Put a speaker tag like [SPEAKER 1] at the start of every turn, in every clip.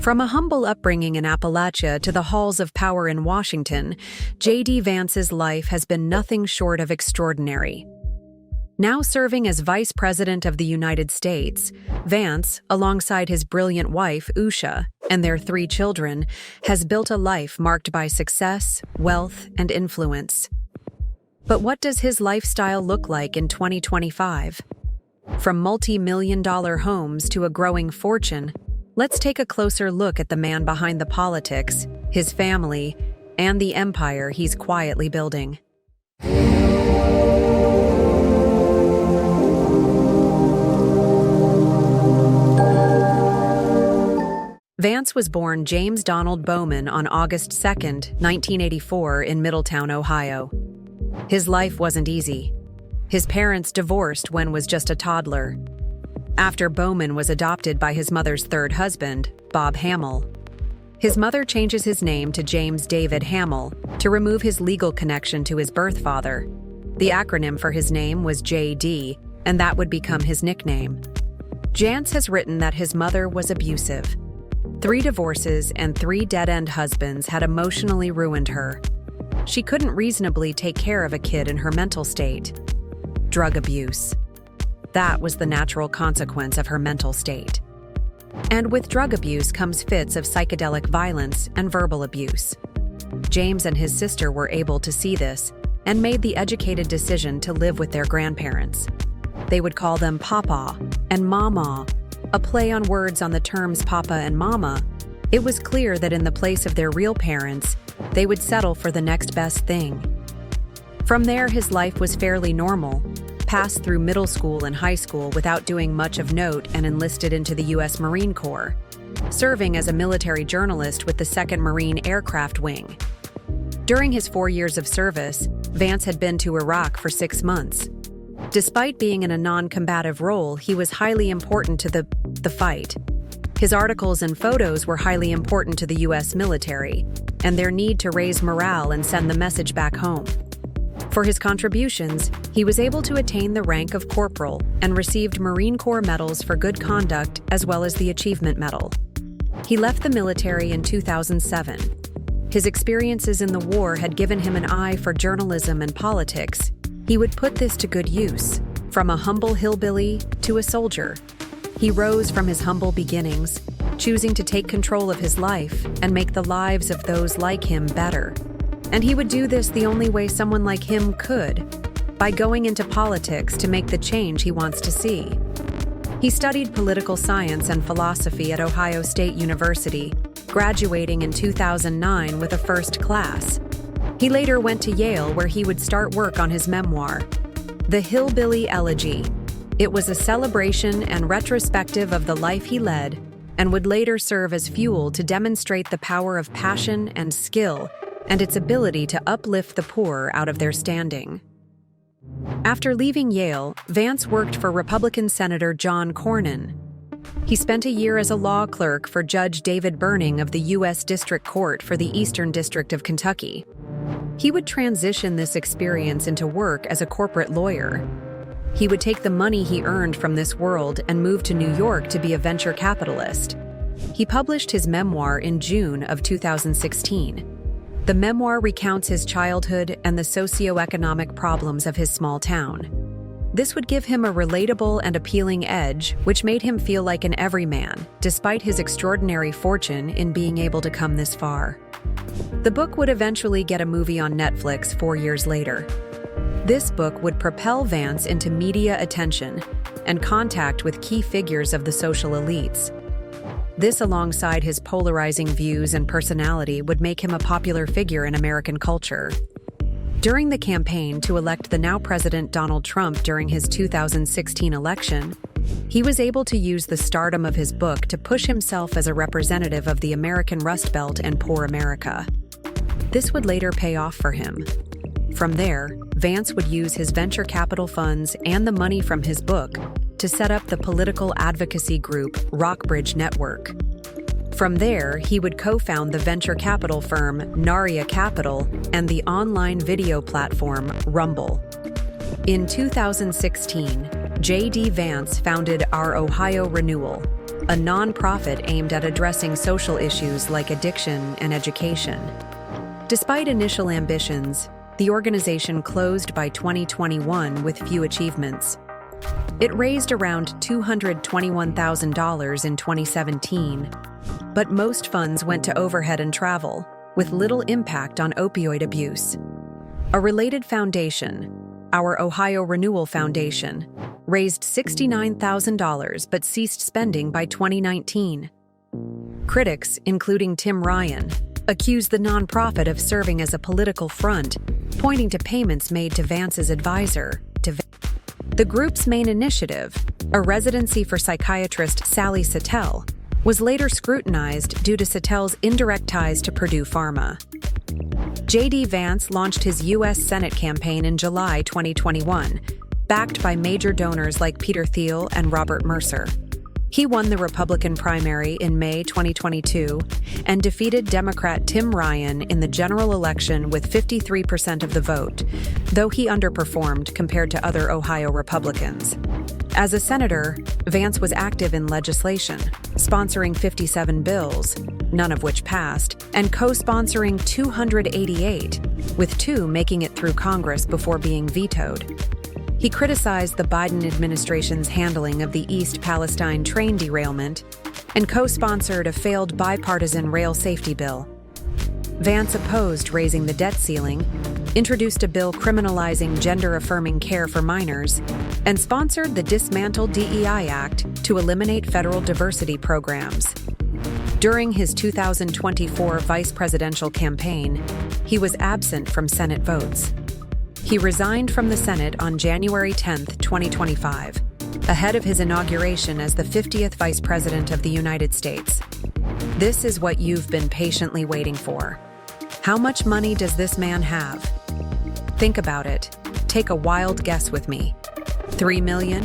[SPEAKER 1] From a humble upbringing in Appalachia to the halls of power in Washington, JD Vance's life has been nothing short of extraordinary. Now serving as Vice President of the United States, Vance, alongside his brilliant wife, Usha, and their 3 children, has built a life marked by success, wealth, and influence. But what does his lifestyle look like in 2025? From multi-million-dollar homes to a growing fortune, let's take a closer look at the man behind the politics, his family, and the empire he's quietly building. Vance was born James Donald Bowman on August 2, 1984, in Middletown, Ohio. His life wasn't easy. His parents divorced when was just a toddler. After Bowman was adopted by his mother's 3rd husband, Bob Hamill. His mother changes his name to James David Hamill to remove his legal connection to his birth father. The acronym for his name was JD, and that would become his nickname. Vance has written that his mother was abusive. 3 divorces and 3 dead-end husbands had emotionally ruined her. She couldn't reasonably take care of a kid in her mental state. Drug abuse. That was the natural consequence of her mental state. And with drug abuse comes fits of psychedelic violence and verbal abuse. James and his sister were able to see this and made the educated decision to live with their grandparents. They would call them Papa and Mama, a play on words on the terms Papa and Mama. It was clear that in the place of their real parents, they would settle for the next best thing. From there, his life was fairly normal, passed through middle school and high school without doing much of note, and enlisted into the U.S. Marine Corps, serving as a military journalist with the 2nd Marine Aircraft Wing. During his 4 years of service, Vance had been to Iraq for 6 months. Despite being in a non-combative role, he was highly important to the fight. His articles and photos were highly important to the U.S. military and their need to raise morale and send the message back home. For his contributions, he was able to attain the rank of corporal and received Marine Corps medals for good conduct as well as the Achievement Medal. He left the military in 2007. His experiences in the war had given him an eye for journalism and politics. He would put this to good use. From a humble hillbilly to a soldier, he rose from his humble beginnings, choosing to take control of his life and make the lives of those like him better. And he would do this the only way someone like him could, by going into politics to make the change he wants to see. He studied political science and philosophy at Ohio State University, graduating in 2009 with a 1st class. He later went to Yale, where he would start work on his memoir, The Hillbilly Elegy. It was a celebration and retrospective of the life he led, and would later serve as fuel to demonstrate the power of passion and skill and its ability to uplift the poor out of their standing. After leaving Yale, Vance worked for Republican Senator John Cornyn. He spent a year as a law clerk for Judge David Burning of the U.S. District Court for the Eastern District of Kentucky. He would transition this experience into work as a corporate lawyer. He would take the money he earned from this world and move to New York to be a venture capitalist. He published his memoir in June of 2016. The memoir recounts his childhood and the socioeconomic problems of his small town. This would give him a relatable and appealing edge, which made him feel like an everyman, despite his extraordinary fortune in being able to come this far. The book would eventually get a movie on Netflix 4 years later. This book would propel Vance into media attention and contact with key figures of the social elites. This, alongside his polarizing views and personality, would make him a popular figure in American culture. During the campaign to elect the now President Donald Trump during his 2016 election, he was able to use the stardom of his book to push himself as a representative of the American Rust Belt and poor America. This would later pay off for him. From there, Vance would use his venture capital funds and the money from his book to set up the political advocacy group Rockbridge Network. From there, he would co-found the venture capital firm Naria Capital and the online video platform Rumble. In 2016, JD Vance founded Our Ohio Renewal, a nonprofit aimed at addressing social issues like addiction and education. Despite initial ambitions, the organization closed by 2021 with few achievements. It raised around $221,000 in 2017, but most funds went to overhead and travel, with little impact on opioid abuse. A related foundation, our Ohio Renewal Foundation, raised $69,000 but ceased spending by 2019. Critics, including Tim Ryan, accused the nonprofit of serving as a political front, pointing to payments made to Vance's advisor. The group's main initiative, a residency for psychiatrist Sally Satel, was later scrutinized due to Satel's indirect ties to Purdue Pharma. JD Vance launched his U.S. Senate campaign in July 2021, backed by major donors like Peter Thiel and Robert Mercer. He won the Republican primary in May 2022 and defeated Democrat Tim Ryan in the general election with 53% of the vote, though he underperformed compared to other Ohio Republicans. As a senator, Vance was active in legislation, sponsoring 57 bills, none of which passed, and co-sponsoring 288, with 2 making it through Congress before being vetoed. He criticized the Biden administration's handling of the East Palestine train derailment and co-sponsored a failed bipartisan rail safety bill. Vance opposed raising the debt ceiling, introduced a bill criminalizing gender-affirming care for minors, and sponsored the dismantled DEI Act to eliminate federal diversity programs. During his 2024 vice presidential campaign, he was absent from Senate votes. He resigned from the Senate on January 10, 2025, ahead of his inauguration as the 50th Vice President of the United States. This is what you've been patiently waiting for. How much money does this man have? Think about it. Take a wild guess with me. 3 million?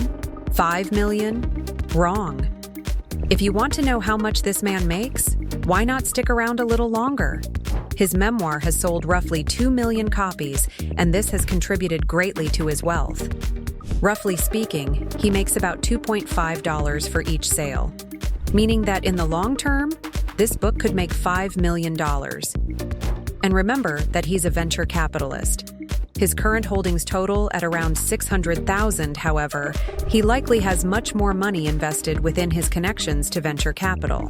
[SPEAKER 1] 5 million? Wrong. If you want to know how much this man makes, why not stick around a little longer? His memoir has sold roughly 2 million copies, and this has contributed greatly to his wealth. Roughly speaking, he makes about $2.5 for each sale, meaning that in the long term, this book could make $5 million. And remember that he's a venture capitalist. His current holdings total at around $600,000, however, he likely has much more money invested within his connections to venture capital.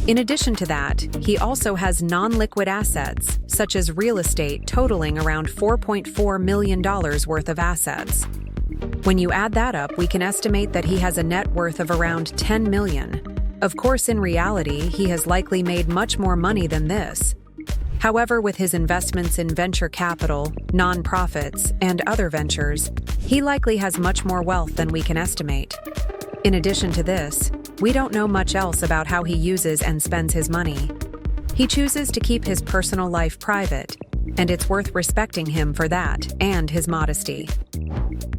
[SPEAKER 1] In addition to that, he also has non-liquid assets, such as real estate totaling around $4.4 million worth of assets. When you add that up, we can estimate that he has a net worth of around $10 million. Of course, in reality, he has likely made much more money than this. However, with his investments in venture capital, nonprofits, and other ventures, he likely has much more wealth than we can estimate. In addition to this, we don't know much else about how he uses and spends his money. He chooses to keep his personal life private, and it's worth respecting him for that and his modesty.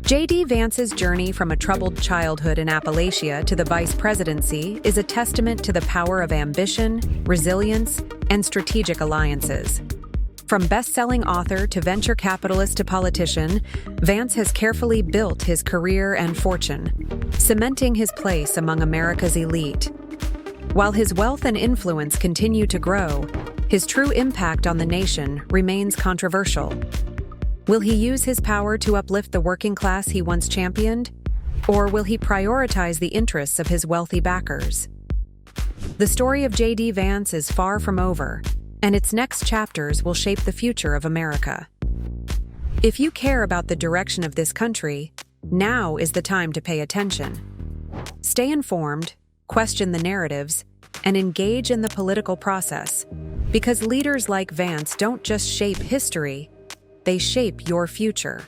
[SPEAKER 1] JD Vance's journey from a troubled childhood in Appalachia to the vice presidency is a testament to the power of ambition, resilience, and strategic alliances. From best-selling author to venture capitalist to politician, Vance has carefully built his career and fortune, cementing his place among America's elite. While his wealth and influence continue to grow, his true impact on the nation remains controversial. Will he use his power to uplift the working class he once championed? Or will he prioritize the interests of his wealthy backers? The story of JD Vance is far from over, and its next chapters will shape the future of America. If you care about the direction of this country, now is the time to pay attention. Stay informed, question the narratives, and engage in the political process, because leaders like Vance don't just shape history, they shape your future.